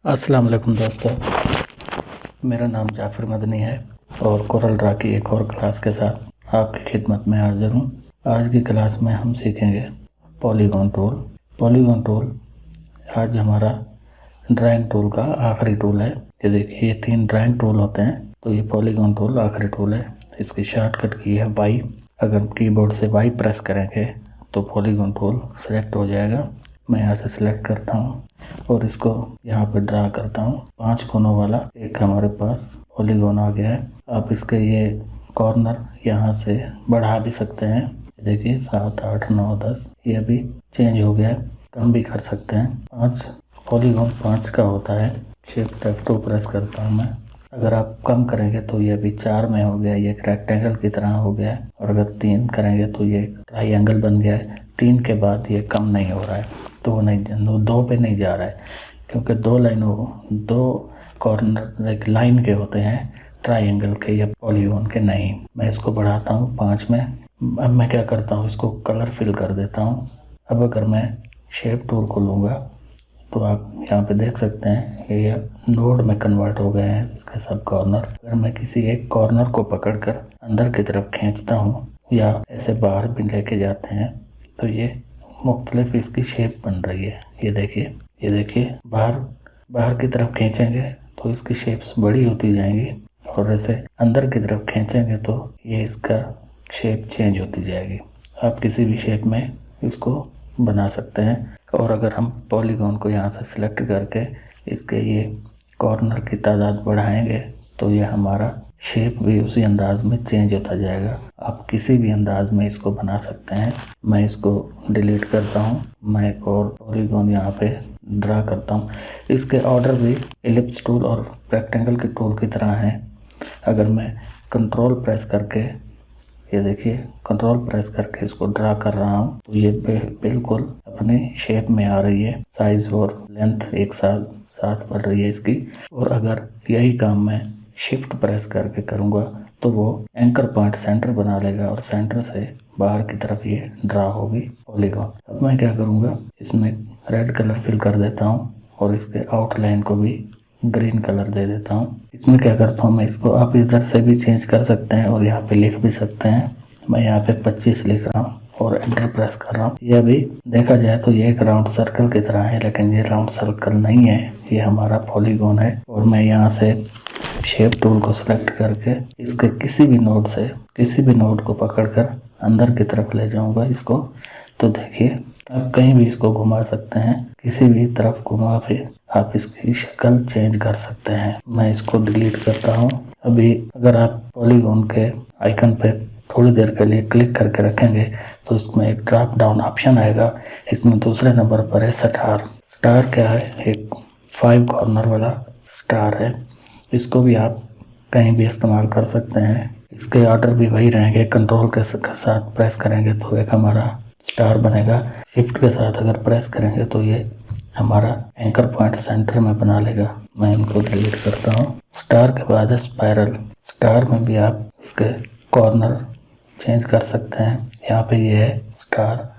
अस्सलाम वालेकुम दोस्तों, मेरा नाम जाफर मदनी है और CorelDraw की एक और क्लास के साथ आपकी खिदमत में हाजिर हूँ। आज की क्लास में हम सीखेंगे पॉलीगॉन टूल। पॉलीगॉन टूल आज हमारा ड्राइंग टूल का आखिरी टूल है। ये देखिए, ये 3 ड्राइंग टूल होते हैं, तो ये पॉलीगॉन टूल आखिरी टूल है। इसकी शॉर्टकट की है Y। अगर कीबोर्ड से Y प्रेस करेंगे तो पॉलीगॉन टूल सेलेक्ट हो जाएगा। मैं यहाँ से सिलेक्ट करता हूँ और इसको यहाँ पे ड्रा करता हूँ। 5 कोनों वाला एक हमारे पास पॉलीगॉन आ गया है। आप इसके ये कॉर्नर यहाँ से बढ़ा भी सकते हैं। देखिए 7, 8, 9, 10 ये अभी चेंज हो गया है, कम भी कर सकते हैं। 5 पॉलीगॉन 5 का होता है। शिफ्ट F2 प्रेस करता हूँ मैं। अगर आप कम करेंगे तो ये अभी 4 में हो गया, ये एक रेक्टेंगल की तरह हो गया है। और अगर 3 करेंगे तो ये ट्राइंगल बन गया है। 3 के बाद ये कम नहीं हो रहा है, तो नहीं 2 पे नहीं जा रहा है, क्योंकि 2 कॉर्नर एक लाइन के होते हैं, ट्राइंगल के या पॉलीगॉन के नहीं। मैं इसको बढ़ाता हूँ 5 में। अब मैं क्या करता हूँ, इसको कलर फिल कर देता हूँ। अब अगर मैं शेप टूल को लूँगा तो आप यहाँ पे देख सकते हैं ये नोड में कन्वर्ट हो गए हैं इसके सब कॉर्नर। अगर मैं किसी एक कॉर्नर को पकड़कर अंदर की तरफ खींचता हूँ या ऐसे बाहर भी लेके जाते हैं तो ये मुख्तलिफ इसकी शेप बन रही है। ये देखिए बाहर की तरफ खींचेंगे तो इसकी शेप्स बड़ी होती जाएंगी, और ऐसे अंदर की तरफ खींचेंगे तो ये इसका शेप चेंज होती जाएगी। आप किसी भी शेप में इसको बना सकते हैं। और अगर हम पॉलीगॉन को यहाँ से सिलेक्ट करके इसके ये कॉर्नर की तादाद बढ़ाएंगे तो ये हमारा शेप भी उसी अंदाज में चेंज होता जाएगा। आप किसी भी अंदाज में इसको बना सकते हैं। मैं इसको डिलीट करता हूँ। मैं एक और पॉलीगॉन यहाँ पे ड्रा करता हूँ। इसके ऑर्डर भी एलिप्स टूल और रेक्टेंगल के टूल की तरह हैं। अगर मैं कंट्रोल प्रेस करके, ये देखिए कंट्रोल प्रेस करके इसको ड्रा कर रहा हूँ तो ये बिल्कुल अपने शेप में आ रही है। साइज और लेंथ एक साथ बढ़ रही है इसकी। और अगर यही काम मैं शिफ्ट प्रेस करके करूँगा तो वो एंकर पॉइंट सेंटर बना लेगा और सेंटर से बाहर की तरफ ये ड्रा होगी पॉलीगॉन। अब मैं क्या करूँगा, इसमें रेड कलर फिल कर देता हूँ और इसके आउटलाइन को भी ग्रीन कलर दे देता हूँ। इसमें क्या करता हूँ मैं, इसको आप इधर से भी चेंज कर सकते हैं और यहाँ पे लिख भी सकते हैं। मैं यहाँ पे 25 लिख रहा हूँ और एंटर प्रेस कर रहा हूँ। ये अभी देखा जाए तो ये एक राउंड सर्कल की तरह है, लेकिन ये राउंड सर्कल नहीं है, ये हमारा पॉलीगॉन है। और मैं यहाँ से शेप टूल को सिलेक्ट करके इसके किसी भी नोड को पकड़कर अंदर की तरफ ले जाऊंगा इसको। तो देखिए आप कहीं भी इसको घुमा सकते हैं, किसी भी तरफ घुमा के आप इसकी शक्ल चेंज कर सकते हैं। मैं इसको डिलीट करता हूँ। अभी अगर आप पॉलीगॉन के आइकन पे थोड़ी देर के लिए क्लिक करके रखेंगे तो इसमें एक ड्रॉप डाउन ऑप्शन आएगा। इसमें दूसरे नंबर पर है स्टार क्या है, एक 5 कॉर्नर वाला स्टार है। इसको भी आप कहीं भी इस्तेमाल कर सकते हैं। इसके ऑर्डर भी वही रहेंगे। कंट्रोल के साथ प्रेस करेंगे तो एक हमारा स्टार बनेगा। शिफ्ट के साथ अगर प्रेस करेंगे तो ये हमारा एंकर पॉइंट सेंटर में बना लेगा। मैं इनको डिलीट करता हूँ। स्टार के बाद है स्पाइरल। स्टार में भी आप इसके कॉर्नर चेंज कर सकते हैं। यहाँ पे ये है स्टार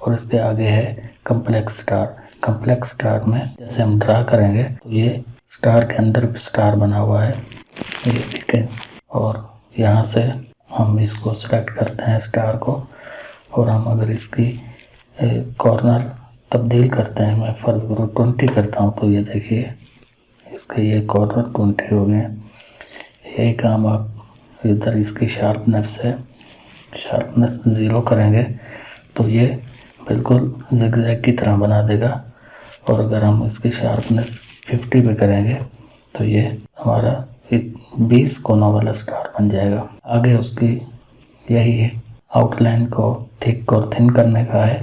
और इसके आगे है कम्प्लेक्स स्टार। कम्प्लेक्स स्टार में जैसे हम ड्रा करेंगे तो ये स्टार के अंदर भी स्टार बना हुआ है, ये ठीक है। और यहाँ से हम इसको सिलेक्ट करते हैं स्टार को, और हम अगर इसकी कॉर्नर तब्दील करते हैं, मैं फ़र्ज़ करो 20 करता हूँ तो ये देखिए इसके ये कॉर्नर 20 हो गए। यही काम आप इधर इसकी शार्पनेस 0 करेंगे तो ये बिल्कुल ज़िगज़ैग की तरह बना देगा। और अगर हम इसकी शार्पनेस 50 पे करेंगे तो ये हमारा 20 कोनों वाला स्टार बन जाएगा। आगे उसकी यही आउटलाइन को थिक और थिन करने का है।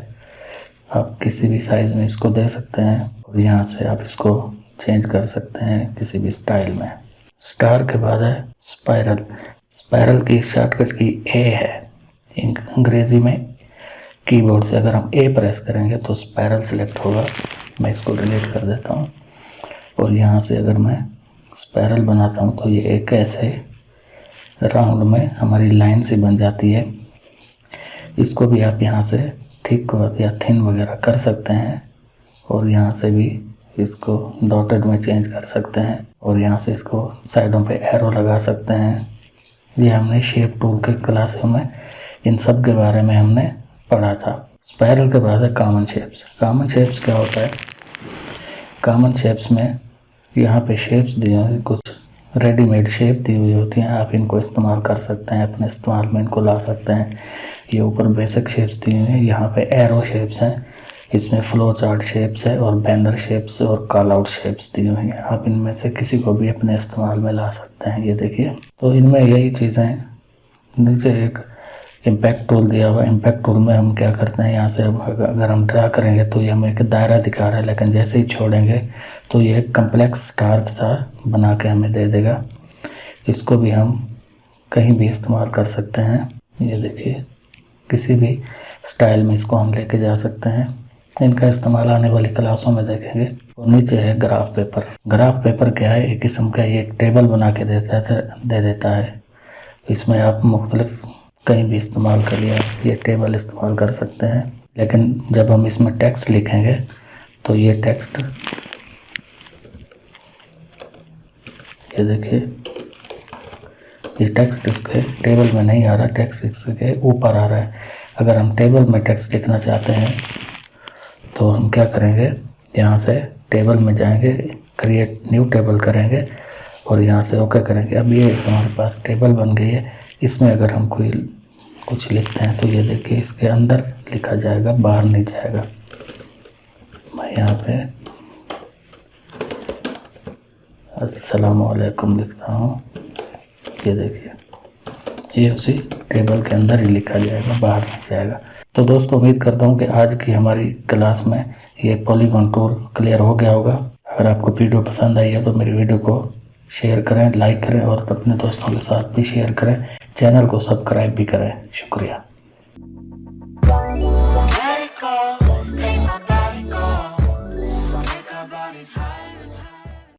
आप किसी भी साइज में इसको दे सकते हैं और यहाँ से आप इसको चेंज कर सकते हैं किसी भी स्टाइल में। स्टार के बाद है स्पाइरल की शॉर्टकट की ए है। अंग्रेजी में कीबोर्ड से अगर हम ए प्रेस करेंगे तो स्पाइरल सिलेक्ट होगा। मैं इसको डिलीट कर देता हूँ। और यहाँ से अगर मैं स्पाइरल बनाता हूँ तो ये एक ऐसे राउंड में हमारी लाइन सी बन जाती है। इसको भी आप यहाँ से थिक या थिन वगैरह कर सकते हैं और यहाँ से भी इसको डॉटेड में चेंज कर सकते हैं और यहाँ से इसको साइडों पे एरो लगा सकते हैं। ये हमने शेप टूल के क्लास में इन सब के बारे में हमने पढ़ा था। स्पाइरल के बाद है कॉमन शेप्स। कॉमन शेप्स क्या होता है? कॉमन शेप्स में यहाँ पे शेप्स दिए हैं, कुछ रेडीमेड शेप दी हुई होती हैं, आप इनको इस्तेमाल कर सकते हैं, अपने इस्तेमाल में इनको ला सकते हैं। ये ऊपर बेसिक शेप्स दिए हैं, यहाँ पे एरो शेप्स हैं, इसमें फ्लो चार्ट शेप्स है और बैनर शेप्स और कॉल आउट शेप्स दी हुई हैं। आप इनमें से किसी को भी अपने इस्तेमाल में ला सकते हैं। ये देखिए, तो इनमें यही चीज़ें। नीचे एक इम्पैक्ट टूल दिया हुआ है। इम्पैक्ट टूल में हम क्या करते हैं, यहाँ से अगर हम ड्रा करेंगे तो ये हमें एक दायरा दिखा रहा है, लेकिन जैसे ही छोड़ेंगे तो ये कम्प्लेक्स स्टार्स सा बना के हमें दे देगा। इसको भी हम कहीं भी इस्तेमाल कर सकते हैं। ये देखिए, किसी भी स्टाइल में इसको हम लेके जा सकते हैं। इनका इस्तेमाल आने वाली क्लासों में देखेंगे। और नीचे है ग्राफ पेपर। ग्राफ पेपर क्या है? एक किस्म का ये एक टेबल बना के दे देता है। इसमें आप मुख्तलिफ कहीं भी इस्तेमाल कर लिया, ये टेबल इस्तेमाल कर सकते हैं। लेकिन जब हम इसमें टेक्स्ट लिखेंगे तो ये टेक्स्ट, ये देखिए, ये टेक्स्ट इसके टेबल में नहीं आ रहा, टेक्स्ट इसके ऊपर आ रहा है। अगर हम टेबल में टेक्स्ट लिखना चाहते हैं तो हम क्या करेंगे, यहाँ से टेबल में जाएंगे, क्रिएट न्यू टेबल करेंगे और यहाँ से ओके करेंगे। अब ये हमारे पास टेबल बन गई है। इसमें अगर हम कोई कुछ लिखते हैं तो ये देखिए, इसके अंदर लिखा जाएगा, बाहर नहीं जाएगा। मैं यहाँ पे अस्सलामुअलैकुम लिखता हूँ, ये देखिए, ये उसी टेबल के अंदर ही लिखा जाएगा, बाहर नहीं जाएगा। तो दोस्तों, उम्मीद करता हूँ कि आज की हमारी क्लास में ये पॉलीगॉन टूल क्लियर हो गया होगा। अगर आपको वीडियो पसंद आई है तो मेरी वीडियो को शेयर करें, लाइक करें और अपने दोस्तों के साथ भी शेयर करें। चैनल को सब्सक्राइब भी करें। शुक्रिया।